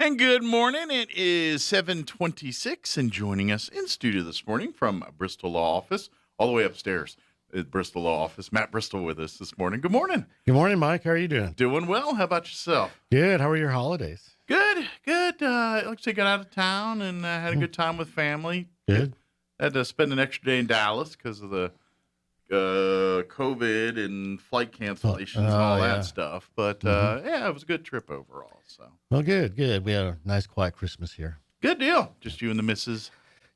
And good morning. It is 7:26, and joining us in studio this morning from Bristol Law Office, all the way upstairs at Bristol Law Office, Matt Bristol with us this morning. Good morning. Good morning, Mike. How are you doing? Doing well. How about yourself? Good. How were your holidays? Good, good. Like I said, got out of town and had a good time with family. Good. Had to spend an extra day in Dallas because of the COVID and flight cancellations and all that stuff. But yeah, it was a good trip overall. So Well, good. We had a nice, quiet Christmas here. good deal. Just you and the missus.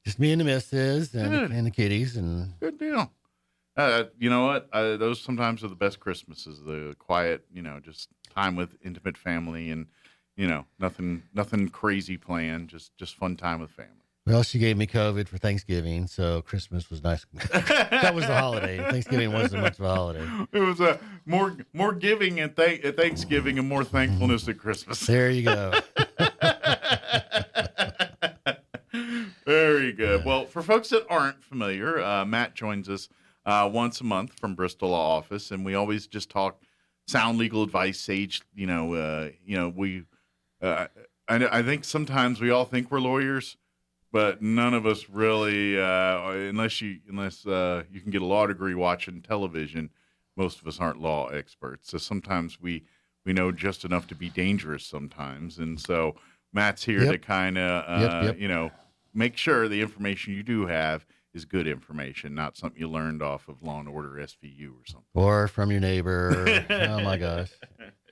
Just me and the missus Good. and the kitties. And Good deal. You know what? Those sometimes are the best Christmases. The quiet, just time with intimate family, and nothing crazy planned. Just fun time with family. well, she gave me COVID for Thanksgiving, so Christmas was nice. That was the holiday. Thanksgiving wasn't much of a holiday. It was more giving at Thanksgiving and more thankfulness at Christmas. There you go. Very good. Well, for folks that aren't familiar, Matt joins us once a month from Bristol Law Office, and we always just talk sound legal advice, sage. I think sometimes we all think we're lawyers, but none of us really, unless you can get a law degree watching television, most of us aren't law experts. So sometimes we know just enough to be dangerous sometimes, and so Matt's here to kind of make sure the information you do have is good information, not something you learned off of Law and Order SVU or something. Or from your neighbor. Oh, my gosh.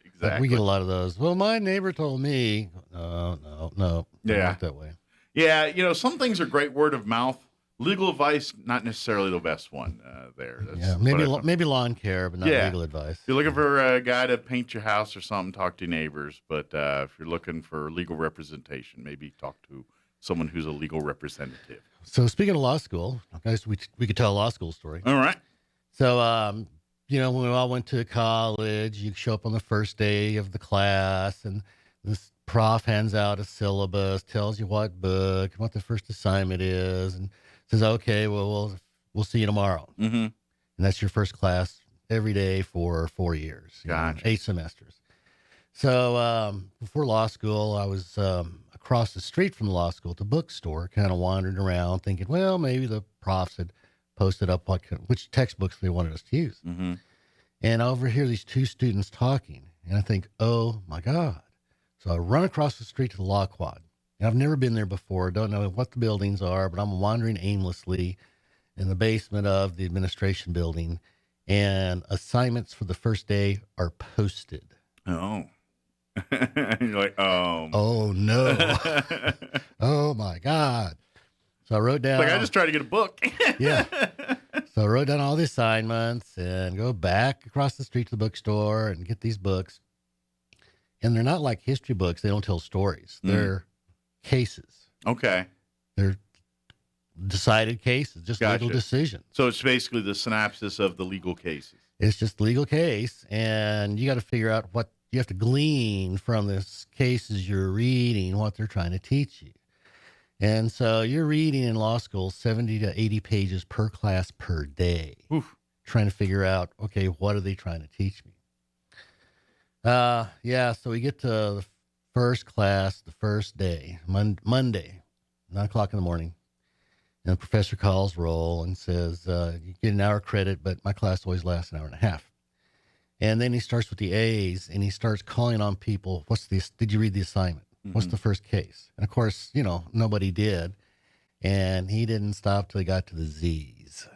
Exactly. We get a lot of those. Well, my neighbor told me. No. Yeah. Not that way. Yeah, some things are great word of mouth. Legal advice, not necessarily the best one there. That's Maybe lawn care, but not legal advice. If you're looking for a guy to paint your house or something, talk to your neighbors. But if you're looking for legal representation, maybe talk to someone who's a legal representative. So speaking of law school, I guess we could tell a law school story. All right. So, when we all went to college, you show up on the first day of the class, and this prof hands out a syllabus, tells you what book, what the first assignment is, and says, "Okay, well, we'll see you tomorrow." Mm-hmm. And that's your first class every day for 4 years, Gotcha. 8 semesters. So before law school, I was across the street from the law school at the bookstore, kind of wandering around, thinking, well, maybe the profs had posted up which textbooks they wanted us to use. Mm-hmm. And I overhear these 2 students talking, and I think, oh, my God. So I run across the street to the law quad. And I've never been there before, don't know what the buildings are, but I'm wandering aimlessly in the basement of the administration building, and assignments for the first day are posted. Oh. You're like, oh. Oh, no. Oh, my God. So I wrote down. Like, I just tried to get a book. Yeah. So I wrote down all the assignments and go back across the street to the bookstore and get these books. And they're not like history books. They don't tell stories. They're cases. Okay. They're decided cases, just Gotcha. legal decisions. So it's basically the synopsis of the legal cases. It's just legal case. And you got to figure out what you have to glean from this cases you're reading, what they're trying to teach you. And so you're reading in law school 70 to 80 pages per class per day, trying to figure out, okay, what are they trying to teach me? So we get to the first class, the first day, Monday, 9:00 in the morning. And the professor calls roll and says, you get an hour credit, but my class always lasts an hour and a half. And then he starts with the A's, and he starts calling on people. Did you read the assignment? What's the first case? And of course, nobody did. And he didn't stop till he got to the Z's.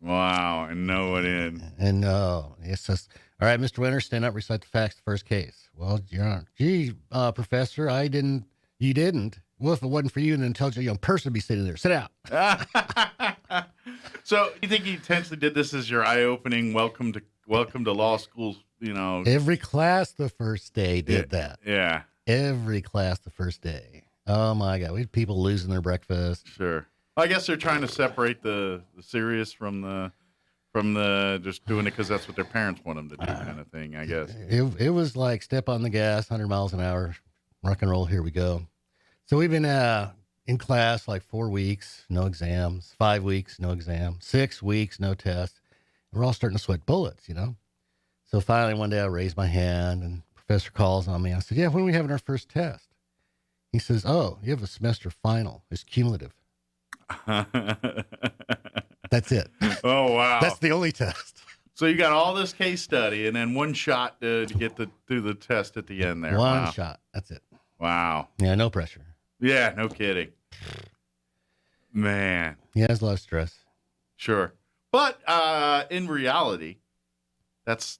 Wow. And no one in. And it says, all right, Mr. Winter, stand up, recite the facts, the first case. Well, Your Honor, Professor, you didn't. Well, if it wasn't for you, an intelligent young person would be sitting there. Sit down. So you think he intentionally did this as your eye-opening welcome to law school, Every class the first day did that. Yeah. Every class the first day. Oh, my God. We had people losing their breakfast. Sure. I guess they're trying to separate the serious from the just doing it because that's what their parents want them to do kind of thing, I guess. It was like step on the gas, 100 miles an hour, rock and roll, here we go. So we've been in class like 4 weeks, no exams, 5 weeks, no exams, 6 weeks, no tests. We're all starting to sweat bullets, So finally one day I raised my hand and professor calls on me. I said, yeah, when are we having our first test? He says, oh, you have a semester final. It's cumulative. That's it. Oh, wow. That's the only test. So you got all this case study and then one shot to get through the test at the end there. One Wow. shot. That's it. Wow. Yeah, no pressure. Yeah, no kidding. Man. Yeah, there's a lot of stress. Sure. But in reality, that's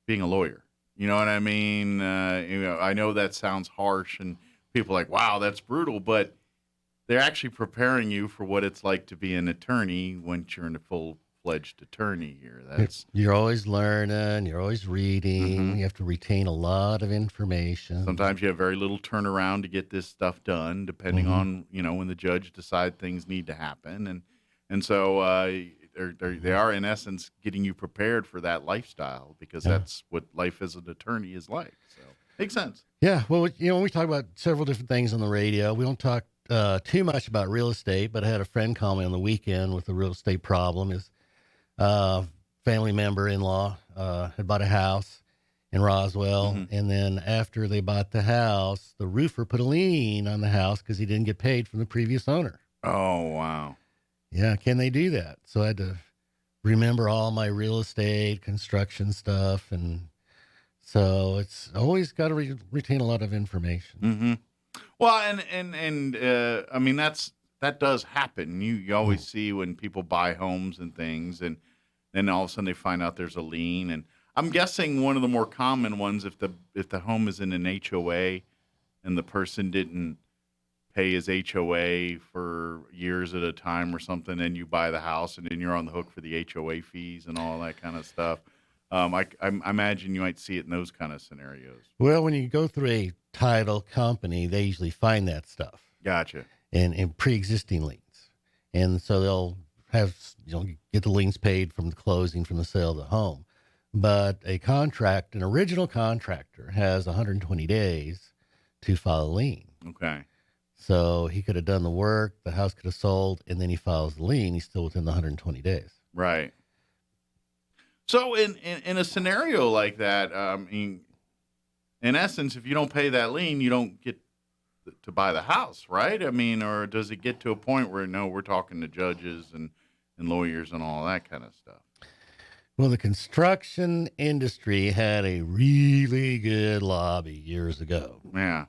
being a lawyer. You know what I mean? I know that sounds harsh and people are like, wow, that's brutal, but they're actually preparing you for what it's like to be an attorney once you're in a full-fledged attorney here. You're always learning. You're always reading. You have to retain a lot of information. Sometimes you have very little turnaround to get this stuff done, depending on when the judge decide things need to happen, and so they are in essence getting you prepared for that lifestyle because that's what life as an attorney is like. So makes sense. Yeah. Well, we talk about several different things on the radio. We don't talk too much about real estate, but I had a friend call me on the weekend with a real estate problem. His family member in-law had bought a house in Roswell, and then after they bought the house, the roofer put a lien on the house because he didn't get paid from the previous owner. Oh, wow. Yeah, can they do that? So I had to remember all my real estate, construction stuff, and so it's always got to retain a lot of information. Mm-hmm. Well, and I mean that does happen. You always see when people buy homes and things, and then all of a sudden they find out there's a lien. And I'm guessing one of the more common ones, if the home is in an HOA, and the person didn't pay his HOA for years at a time or something, and you buy the house, and then you're on the hook for the HOA fees and all that kind of stuff. I imagine you might see it in those kind of scenarios. Well, when you go through a title company, they usually find that stuff. Gotcha. And pre-existing liens. And so they'll have, get the liens paid from the closing, from the sale of the home. But an original contractor has 120 days to file a lien. Okay. So he could have done the work, the house could have sold, and then he files the lien. He's still within the 120 days. Right. So in a scenario like that, in essence, if you don't pay that lien, you don't get to buy the house, right? I mean, or does it get to a point where, no, we're talking to judges and lawyers and all that kind of stuff? Well, the construction industry had a really good lobby years ago. Yeah.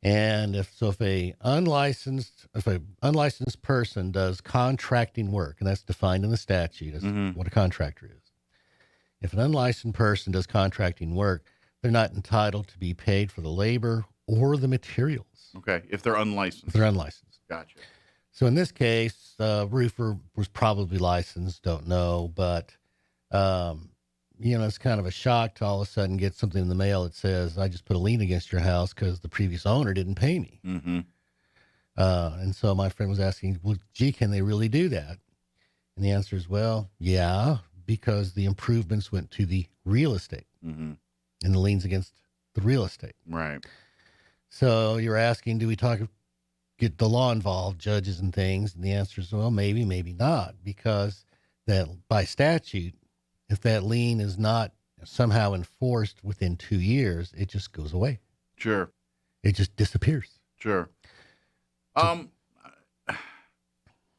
And if a unlicensed person does contracting work, and that's defined in the statute as what a contractor is. If an unlicensed person does contracting work, they're not entitled to be paid for the labor or the materials. Okay. If they're unlicensed. If they're unlicensed. Gotcha. So in this case, roofer was probably licensed, don't know, but, it's kind of a shock to all of a sudden get something in the mail that says, I just put a lien against your house because the previous owner didn't pay me. Mm-hmm. And so my friend was asking, well, gee, can they really do that? And the answer is, well, yeah, because the improvements went to the real estate and the liens against the real estate. Right. So you're asking, do we get the law involved, judges and things? And the answer is, well, maybe, maybe not, because that by statute, if that lien is not somehow enforced within 2 years, it just goes away. Sure. It just disappears. Sure.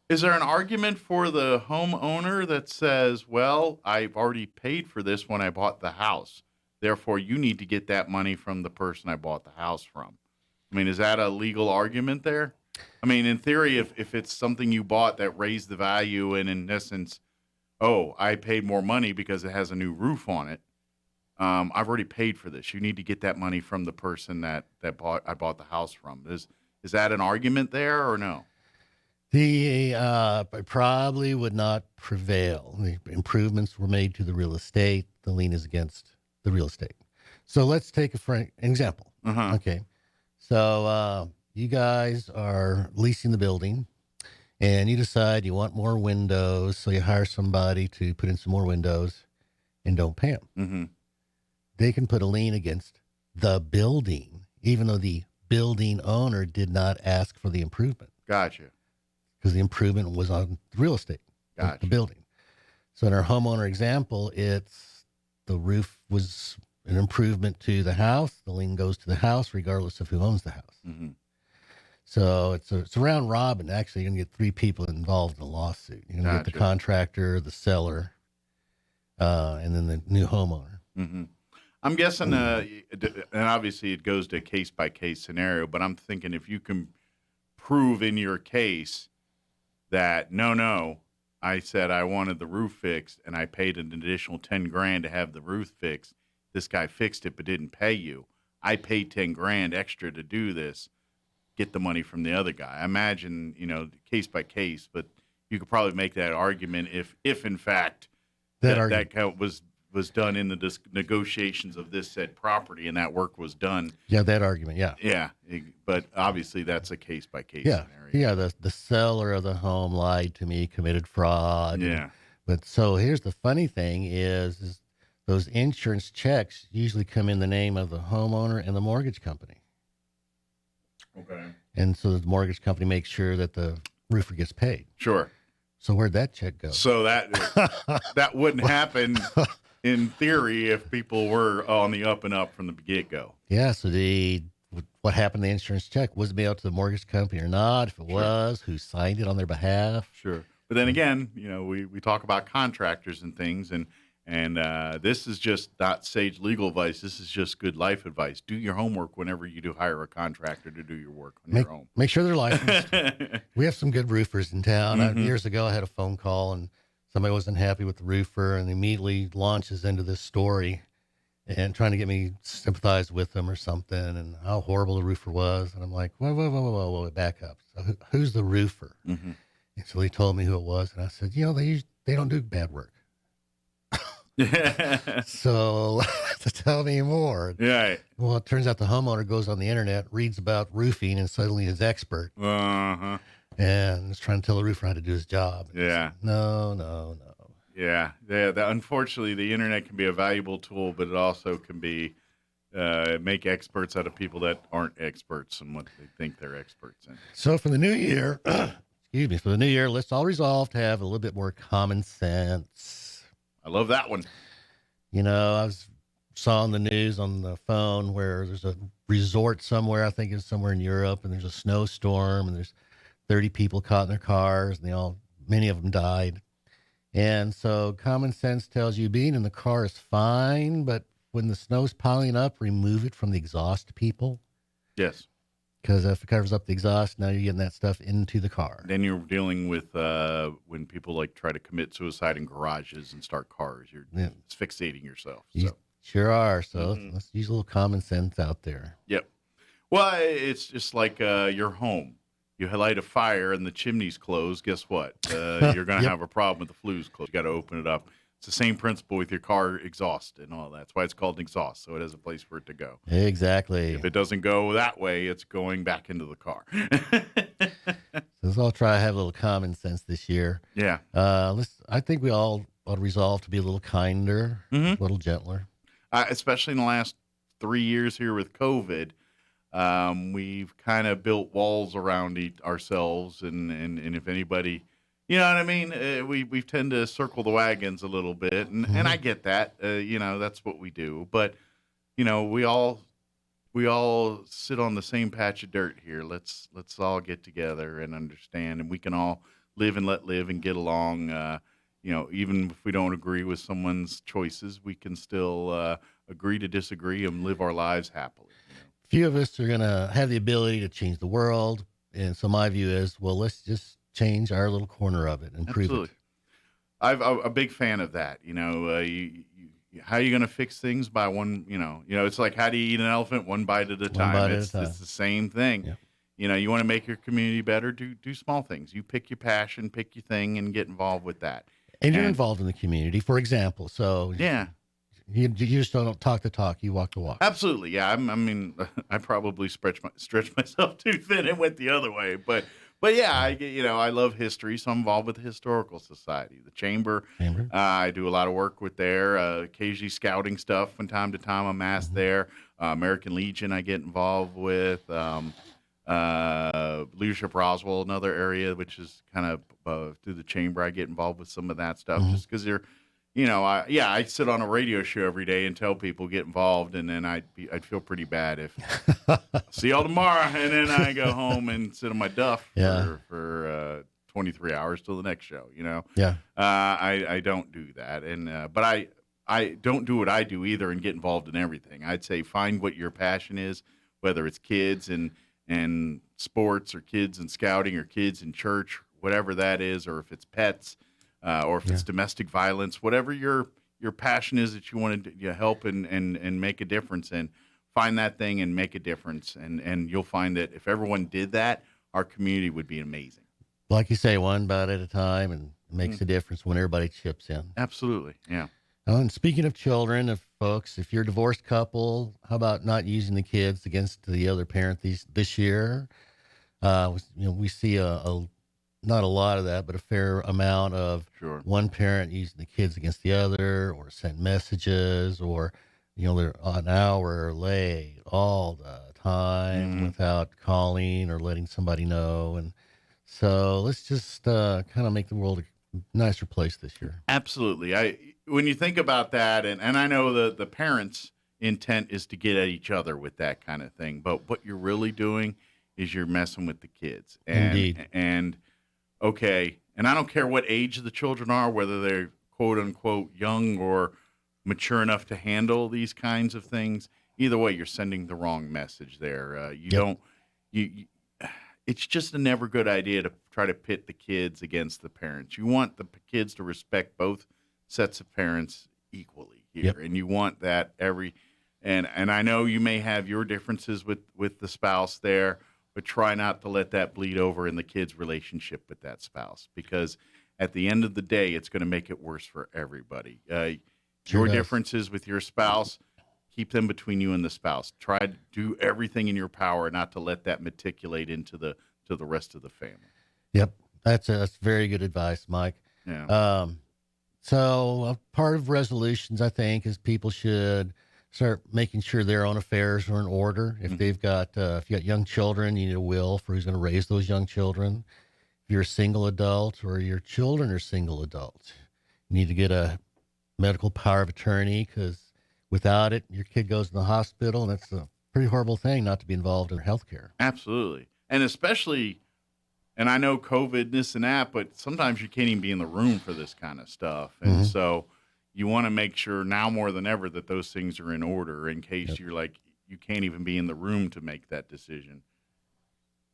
Is there an argument for the homeowner that says, well, I've already paid for this when I bought the house, therefore you need to get that money from the person I bought the house from? I mean, is that a legal argument there? I mean, in theory, if it's something you bought that raised the value and in essence, oh, I paid more money because it has a new roof on it. I've already paid for this. You need to get that money from the person that I bought the house from. Is that an argument there or no? The probably would not prevail. The improvements were made to the real estate. The lien is against the real estate. So let's take an example. Okay. So you guys are leasing the building, and you decide you want more windows, so you hire somebody to put in some more windows and don't pay them. Mm-hmm. They can put a lien against the building, even though the building owner did not ask for the improvement. Gotcha. Because the improvement was on the real estate, the building. So in our homeowner example, it's the roof was an improvement to the house, the lien goes to the house regardless of who owns the house. Mm-hmm. So it's a round robin. Actually, you're going to get 3 people involved in the lawsuit. You're going to get the Gotcha. contractor, the seller, and then the new homeowner. Mm-hmm. I'm guessing, and obviously it goes to a case-by-case scenario, but I'm thinking if you can prove in your case that, no, I said I wanted the roof fixed and I paid an additional 10 grand to have the roof fixed. This guy fixed it but didn't pay you. I paid 10 grand extra to do this. Get the money from the other guy. I imagine, case by case, but you could probably make that argument if in fact that was done in the negotiations of this said property and that work was done. Yeah, that argument. Yeah. Yeah, but obviously that's a case by case Yeah. scenario. Yeah. The seller of the home lied to me, committed fraud. Yeah. But so here's the funny thing is those insurance checks usually come in the name of the homeowner and the mortgage company. Okay. And so the mortgage company makes sure that the roofer gets paid. Sure. So where'd that check go? So that wouldn't happen in theory if people were on the up and up from the get-go. Yeah. So what happened to the insurance check? Was it mailed to the mortgage company or not? If it was, who signed it on their behalf? Sure. But then again, we talk about contractors and things, and this is just not sage legal advice. This is just good life advice. Do your homework whenever you do hire a contractor to do your work on your home. Make sure they're licensed. We have some good roofers in town. Mm-hmm. Years ago, I had a phone call and somebody wasn't happy with the roofer and immediately launches into this story and trying to get me sympathized with them or something and how horrible the roofer was. And I'm like, whoa, back up. So who's the roofer? Mm-hmm. And so he told me who it was. And I said, they don't do bad work. So tell me more. Yeah. Well, it turns out the homeowner goes on the internet, reads about roofing, and suddenly is expert. Uh-huh. And is trying to tell the roofer how to do his job. Yeah. No. Yeah. Unfortunately, the internet can be a valuable tool, but it also can be make experts out of people that aren't experts in what they think they're experts in. So for the new year, let's all resolve to have a little bit more common sense. I love that one. I saw on the news on the phone where there's a resort somewhere, I think it's somewhere in Europe, and there's a snowstorm and there's 30 people caught in their cars and many of them died. And so common sense tells you being in the car is fine, but when the snow's piling up, remove it from the exhaust people. Yes. Because if it covers up the exhaust, now you're getting that stuff into the car. Then you're dealing with when people try to commit suicide in garages and start cars. You're asphyxiating yourself. So. You sure are. So let's use a little common sense out there. Yep. Well, it's just like your home. You light a fire and the chimney's closed. Guess what? You're going to have a problem with the flues closed. You got to open it up. It's the same principle with your car exhaust and all that. That's why it's called an exhaust, so it has a place for it to go. Exactly. If it doesn't go that way, it's going back into the car. Let's all try to have a little common sense this year. Yeah. I think we all ought to resolve to be a little kinder, a little gentler. Especially in the last 3 years here with COVID, we've kind of built walls around ourselves, and if anybody... You know what I mean? We tend to circle the wagons a little bit, and I get that. That's what we do. But we all sit on the same patch of dirt here. Let's all get together and understand, and we can all live and let live and get along. Even if we don't agree with someone's choices, we can still agree to disagree and live our lives happily. Few of us are going to have the ability to change the world, and so my view is, well, let's just change our little corner of it and improve it. I'm a big fan of that. How are you going to fix things by one, it's like, how do you eat an elephant one bite at a time? It's the same thing. Yeah. You want to make your community better, do small things. You pick your passion, pick your thing, and get involved with that. And you're involved in the community, for example. So yeah, you just don't talk the talk, you walk the walk. Absolutely. Yeah. I probably stretched myself too thin and went the other way, but yeah, I love history, so I'm involved with the Historical Society, the Chamber. I do a lot of work with there, occasionally scouting stuff from time to time. I'm asked there. American Legion I get involved with. Leadership Roswell, another area, which is kind of through the Chamber. I get involved with some of that stuff just because they're, I sit on a radio show every day and tell people get involved, and then I'd feel pretty bad if see y'all tomorrow, and then I go home and sit on my duff Yeah. for 23 hours till the next show. Yeah. I don't do that, and but I don't do what I do either and get involved in everything. I'd say find what your passion is, whether it's kids and sports, or kids and scouting, or kids in church, whatever that is, or if it's pets, or if it's domestic violence, whatever your passion is that you want to help and make a difference in. Find that thing and make a difference, and you'll find that if everyone did that, our community would be amazing. Like you say, one bite at a time, and it makes a difference when everybody chips in. Absolutely, yeah. And speaking of children, if you're a divorced couple, how about not using the kids against the other parent this year? We see not a lot of that, but a fair amount of one parent using the kids against the other, or sent messages, or they're an hour late all the time without calling or letting somebody know. And so let's just kind of make the world a nicer place this year. Absolutely. When you think about that, and I know the parents' intent is to get at each other with that kind of thing, but what you're really doing is you're messing with the kids. Indeed. And okay, and I don't care what age the children are, whether they're quote unquote young or mature enough to handle these kinds of things. Either way, you're sending the wrong message there. It's just a never good idea to try to pit the kids against the parents. You want the kids to respect both sets of parents equally here, and you want that and I know you may have your differences with the spouse there, but try not to let that bleed over in the kids' relationship with that spouse, because at the end of the day, it's going to make it worse for everybody. Your differences with your spouse, keep them between you and the spouse. Try to do everything in your power not to let that matriculate into the rest of the family. Yep, that's very good advice, Mike. Yeah. So a part of resolutions, I think, is people should start making sure their own affairs are in order. If they've got, if you got young children, you need a will for who's going to raise those young children. If you're a single adult, or your children are single adults, you need to get a medical power of attorney, because without it, your kid goes in the hospital, and it's a pretty horrible thing not to be involved in healthcare. Absolutely. And especially, and I know COVID, this and that, but sometimes you can't even be in the room for this kind of stuff. And so you want to make sure now more than ever that those things are in order, in case you're like, you can't even be in the room to make that decision.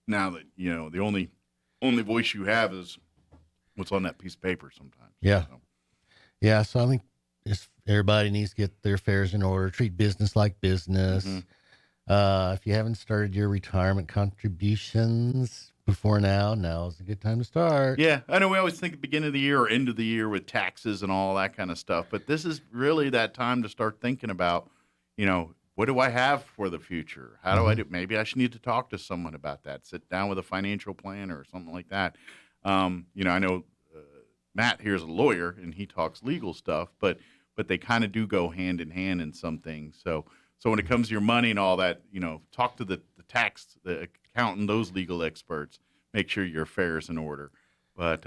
Now that, the only voice you have is what's on that piece of paper sometimes. Yeah. Yeah. So I think everybody needs to get their affairs in order, treat business like business. If you haven't started your retirement contributions before now is a good time to start. Yeah, I know we always think at the beginning of the year or end of the year with taxes and all that kind of stuff, but this is really that time to start thinking about, what do I have for the future? How do I do? Maybe I should need to talk to someone about that. Sit down with a financial planner or something like that. I know Matt here is a lawyer and he talks legal stuff, but they kind of do go hand in hand in some things. So when it comes to your money and all that, talk to the tax, the accountant, those legal experts. Make sure your affairs in order. But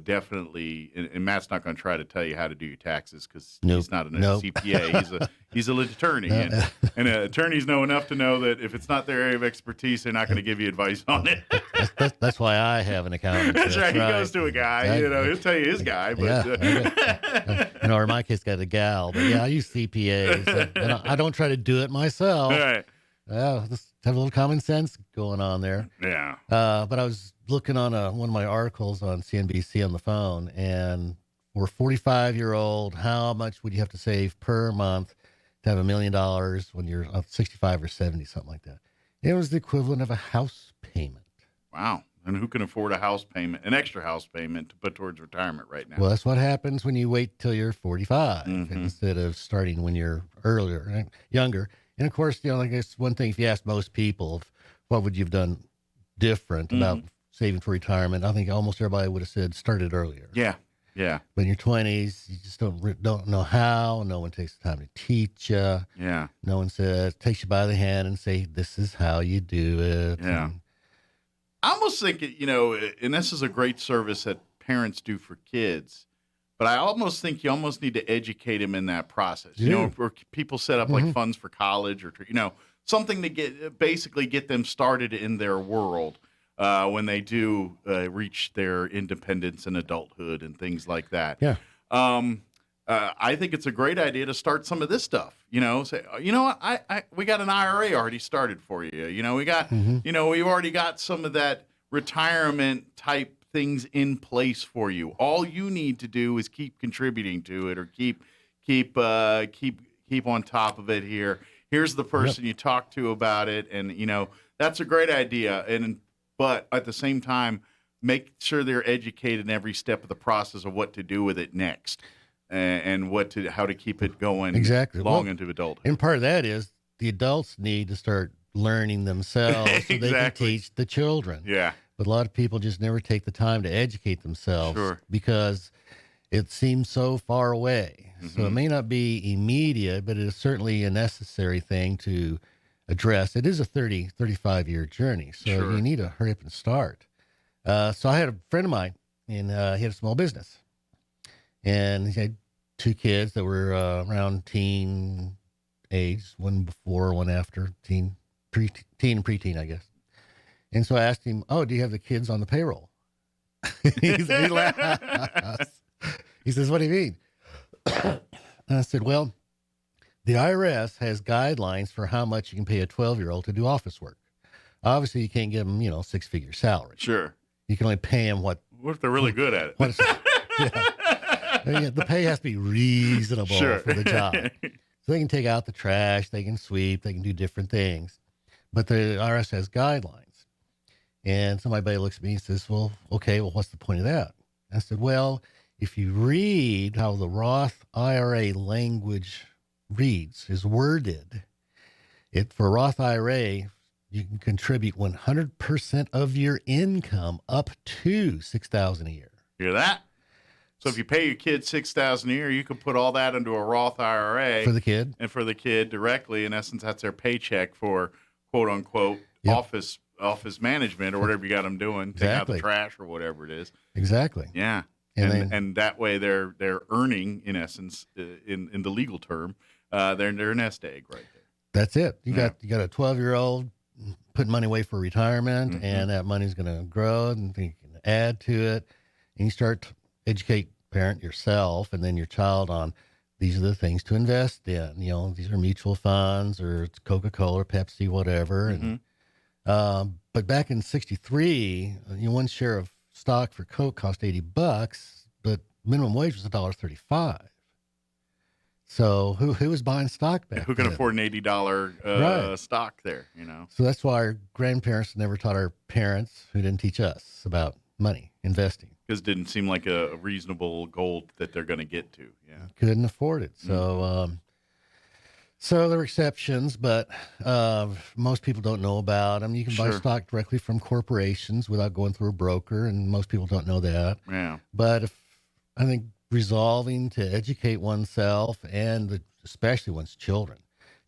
definitely, and Matt's not going to try to tell you how to do your taxes, because he's not a CPA. He's a attorney, and attorneys know enough to know that if it's not their area of expertise, they're not going to give you advice on it. That's why I have an accountant. That's right. He goes to a guy. He'll tell you his guy. But or in my case, got a gal. But I use CPAs, and I don't try to do it myself. Right. Just have a little common sense going on there. Yeah. But I was looking on one of my articles on CNBC on the phone, and for a 45-year-old, how much would you have to save per month to have $1 million when you're 65 or 70, something like that? It was the equivalent of a house payment. Wow. And who can afford an extra house payment to put towards retirement right now? Well, that's what happens when you wait till you're 45 instead of starting when you're younger. And of course, I guess one thing, if you ask most people, what would you have done different about saving for retirement, I think almost everybody would have said started earlier. Yeah. But in your 20s, you just don't know how. No one takes the time to teach you. Yeah. No one takes you by the hand and say, this is how you do it. Yeah. I almost think, and this is a great service that parents do for kids, but I almost think you almost need to educate them in that process. You You know, do. where people set up like funds for college or, something to get them started in their world when they do reach their independence and adulthood and things like that. Yeah. I think it's a great idea to start some of this stuff. Say, you know what, we got an IRA already started for you. We got, we've already got some of that retirement type things in place for you. All you need to do is keep contributing to it, or keep on top of it here. Here's the person you talk to about it, and that's a great idea. But at the same time, make sure they're educated in every step of the process of what to do with it next, and how to keep it going into adulthood. And part of that is the adults need to start learning themselves so they can teach the children. Yeah. But a lot of people just never take the time to educate themselves because it seems so far away. So it may not be immediate, but it is certainly a necessary thing to address. It is a 35-year journey, so you need to hurry up and start. So I had a friend of mine, and he had a small business. And he had 2 kids that were around teen age, one before, one after, teen and preteen, I guess. And so I asked him, "Oh, do you have the kids on the payroll?" He laughs. He says, "What do you mean?" And I said, "Well, the IRS has guidelines for how much you can pay a 12-year-old to do office work. Obviously, you can't give them, 6-figure salary. Sure. You can only pay them what if they're really good at it? Yeah, the pay has to be reasonable for the job. So they can take out the trash, they can sweep, they can do different things. But the IRS has guidelines. And so my buddy looks at me and says, well, what's the point of that? I said, well, if you read how the Roth IRA language is worded, for a Roth IRA, you can contribute 100% of your income up to $6,000 a year. Hear that? So if you pay your kid $6,000 a year, you can put all that into a Roth IRA for the kid, and for the kid directly. In essence, that's their paycheck for quote unquote office management or whatever you got them doing, take out the trash or whatever it is. Exactly. Yeah, and that way they're earning, in essence, in the legal term, their nest egg right there. That's it. You got a 12-year-old putting money away for retirement, and that money's going to grow, and you can add to it, and you start to parent yourself and then your child on these are the things to invest in. These are mutual funds, or it's Coca-Cola, Pepsi, whatever. And but back in '63, one share of stock for Coke cost $80, but minimum wage was $1.35. So who was buying stock back who can then? afford an $80 stock there, So that's why our grandparents never taught our parents, who didn't teach us, about money, investing. Because it didn't seem like a reasonable goal that they're going to get to. Yeah. Couldn't afford it. So, so there are exceptions, but most people don't know about them. You can buy stock directly from corporations without going through a broker, and most people don't know that. Yeah. But I think resolving to educate oneself, and especially one's children,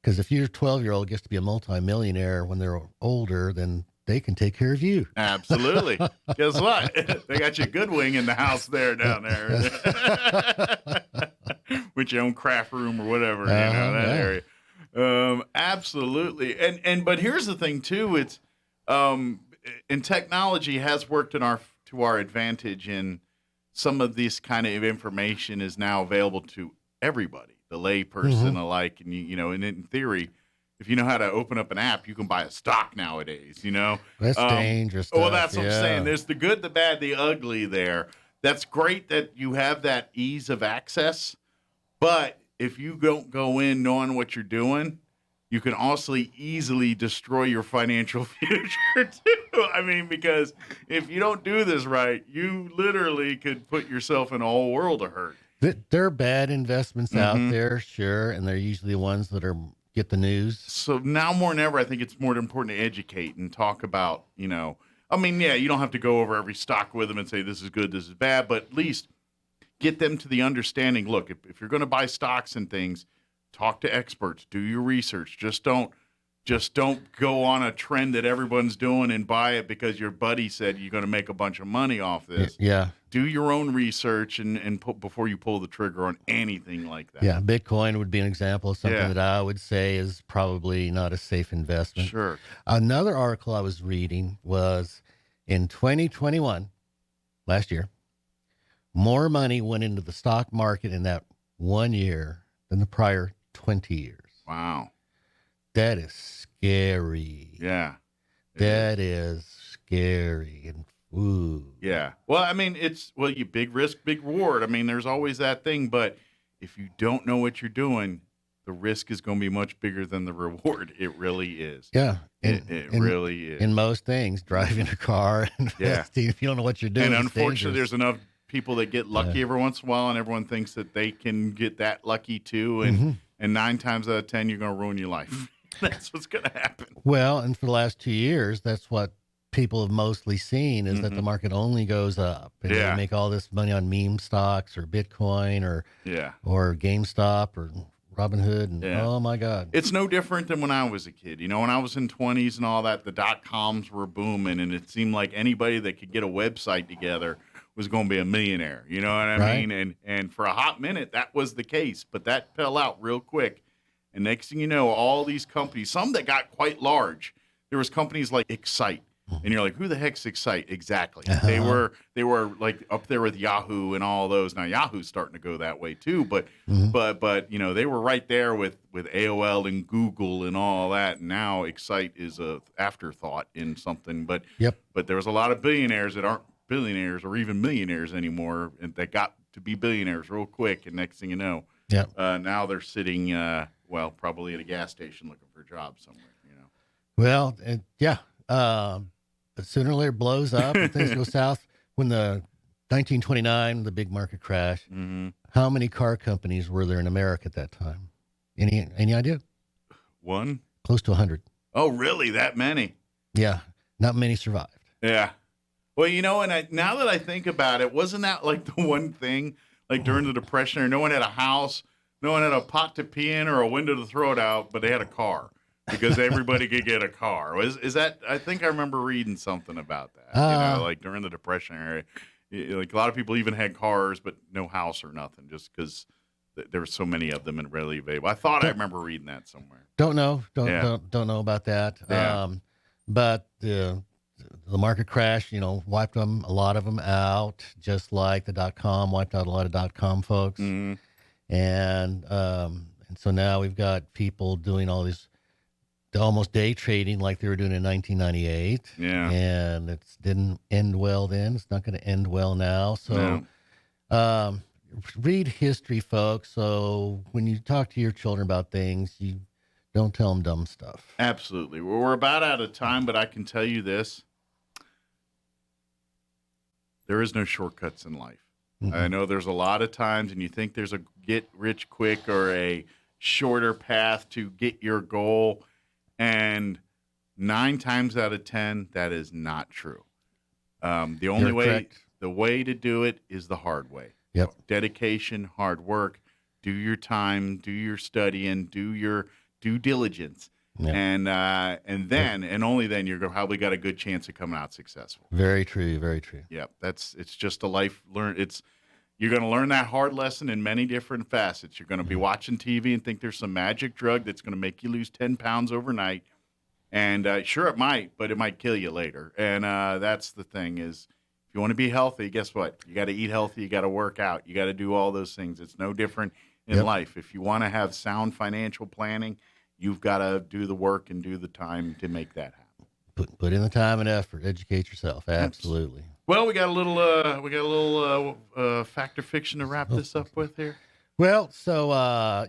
because if your 12-year-old gets to be a multimillionaire when they're older, then they can take care of you. Absolutely. Guess what? They got you a good wing in the house there down there. With your own craft room or whatever, area. Absolutely. But here's the thing too, it's and technology has worked to our advantage, in some of this kind of information is now available to everybody, the lay person alike, and and in theory, if you know how to open up an app, you can buy a stock nowadays, That's dangerous stuff. Well, that's what I'm saying. There's the good, the bad, the ugly there. That's great that you have that ease of access. But if you don't go in knowing what you're doing, you can also easily destroy your financial future, too. I mean, because if you don't do this right, you literally could put yourself in a whole world of hurt. There are bad investments out there, sure, and they're usually the ones that get the news. So now more than ever, I think it's more important to educate and talk about, you don't have to go over every stock with them and say this is good, this is bad, but at least get them to the understanding. Look, if you're going to buy stocks and things, talk to experts, do your research. Just don't Just don't go on a trend that everyone's doing and buy it because your buddy said you're going to make a bunch of money off this. Yeah. Do your own research and before you pull the trigger on anything like that. Yeah. Bitcoin would be an example of something Yeah. that I would say is probably not a safe investment. Sure. Another article I was reading was in 2021, last year, more money went into the stock market in that 1 year than the prior 20 years. Wow. That is scary. Yeah. That is scary. And ooh. Yeah. Well, I mean, you big risk, big reward. I mean, there's always that thing, but if you don't know what you're doing, the risk is going to be much bigger than the reward. It really is. Yeah. It really is. In most things, driving a car, investing, if you don't know what you're doing. And unfortunately, there's enough people that get lucky every once in a while, and everyone thinks that they can get that lucky too. And 9 times out of 10, you're going to ruin your life. That's what's going to happen. Well, and for the last 2 years, that's what people have mostly seen is that the market only goes up. And they make all this money on meme stocks or Bitcoin or GameStop or Robinhood. And oh, my God. It's no different than when I was a kid. You know, when I was in 20s and all that, the dot-coms were booming, and it seemed like anybody that could get a website together was going to be a millionaire. You know what I mean? And for a hot minute, that was the case. But that fell out real quick. And next thing you know, all these companies, some that got quite large, there was companies like Excite. And you're like, who the heck's Excite? Exactly. They were like up there with Yahoo and all those. Now Yahoo's starting to go that way too, but you know, they were right there with AOL and Google and all that. And now Excite is a afterthought in something. But there was a lot of billionaires that aren't billionaires or even millionaires anymore, and that got to be billionaires real quick. And next thing you know, now they're sitting probably at a gas station looking for a job somewhere. You know. Well, but sooner or later it blows up and things go south. When the 1929, the big market crash, how many car companies were there in America at that time? Any idea? One? Close to 100. Oh, really? That many? Yeah. Not many survived. Yeah. Well, you know, and now that I think about it, wasn't that like the one thing, like during the Depression, or no one had a house, no one had a pot to pee in or a window to throw it out, but they had a car because everybody could get a car. Is that? I think I remember reading something about that. You know, like during the Depression era, like a lot of people even had cars, but no house or nothing, just because there were so many of them and readily available. I thought I remember reading that somewhere. Don't know about that. Yeah. But the market crash, you know, wiped a lot of them out, just like the .com wiped out a lot of .com folks. And so now we've got people doing all these almost day trading like they were doing in 1998. Yeah. And it didn't end well then. It's not going to end well now. So read history, folks. So when you talk to your children about things, you don't tell them dumb stuff. Absolutely. Well, we're about out of time, but I can tell you this. There is no shortcuts in life. I know there's a lot of times, and you think there's a get rich quick or a shorter path to get your goal, and 9 times out of 10, that is not true. The only way, the way to do it is the hard way. Yep. Dedication, hard work, do your time, do your studying, do your due diligence. Yep. And then and only then you're probably got a good chance of coming out successful. Very true. Very true. Yep, it's just a life you're going to learn that hard lesson in many different facets. You're going to be watching TV and think there's some magic drug that's going to make you lose 10 pounds overnight. And sure, it might, but it might kill you later. And that's the thing is, if you want to be healthy, guess what? You got to eat healthy. You got to work out. You got to do all those things. It's no different in life. If you want to have sound financial planning, you've got to do the work and do the time to make that happen. Put in the time and effort. Educate yourself. Absolutely. Well, we got a little fact or fiction to wrap this up with here. Well, so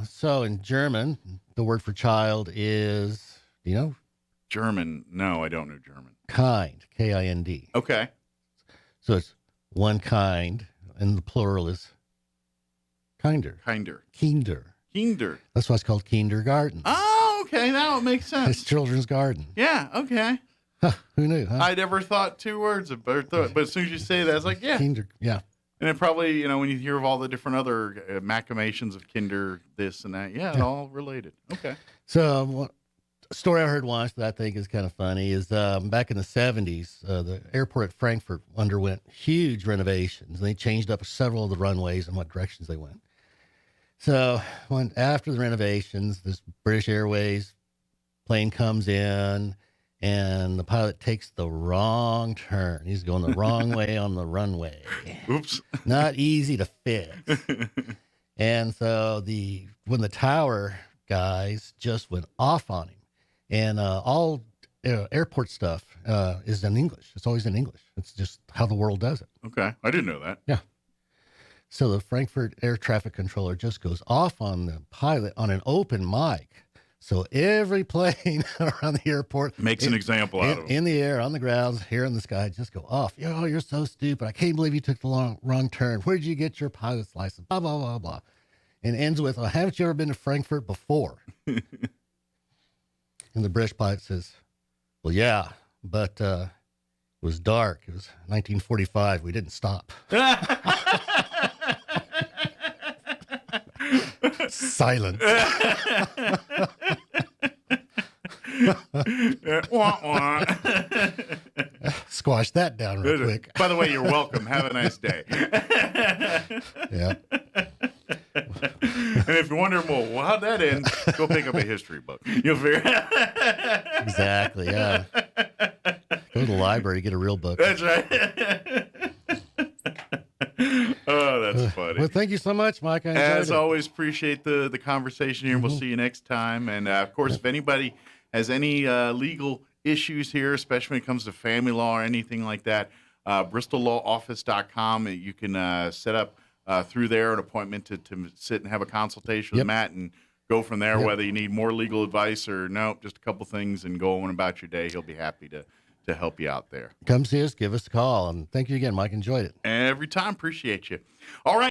so in German, the word for child is, do you know? German? No, I don't know German. Kind, K-I-N-D. Okay. So it's one kind, and the plural is kinder. Kinder. That's why it's called kindergarten. Oh, okay. Now it makes sense. It's children's garden. Yeah. Okay. Huh, who knew? Huh? I never thought 2 words of it, but as soon as you say that, it's like, yeah. Yeah. And it probably, when you hear of all the different other machinations of kinder, this and that, it's all related. Okay. So story I heard once that I think is kind of funny is back in the 70s, the airport at Frankfurt underwent huge renovations. And they changed up several of the runways and what directions they went. So after the renovations, this British Airways plane comes in and the pilot takes the wrong turn. He's going the wrong way on the runway. Oops. Not easy to fix. And so when the tower guys just went off on him, and all airport stuff is in English. It's always in English. It's just how the world does it. Okay. I didn't know that. Yeah. So the Frankfurt air traffic controller just goes off on the pilot on an open mic. So every plane around the airport Makes an example out of it. in the air, on the ground, here in the sky, just go off. Oh, you're so stupid. I can't believe you took the wrong turn. Where did you get your pilot's license? Blah, blah, blah, blah. And ends with, oh, haven't you ever been to Frankfurt before? And the British pilot says, well, yeah, but it was dark. It was 1945. We didn't stop. Silence. Wah, wah. Squash that down real quick. By the way, you're welcome. Have a nice day. Yeah. And if you're wondering, well, how'd that end? Go pick up a history book. You'll figure. Exactly. Yeah. Go to the library, get a real book. That's right. Oh, that's funny. Well, thank you so much, Mike. I enjoyed As it. always, appreciate the conversation here. We'll see you next time. And of course, if anybody has any legal issues here, especially when it comes to family law or anything like that, BristolLawOffice.com. You can set up through there an appointment to sit and have a consultation with Matt and go from there, whether you need more legal advice or no, just a couple things and go on about your day. He'll be happy to help you out there. Come see us, give us a call. And thank you again, Mike. Enjoyed it. Every time. Appreciate you. All right.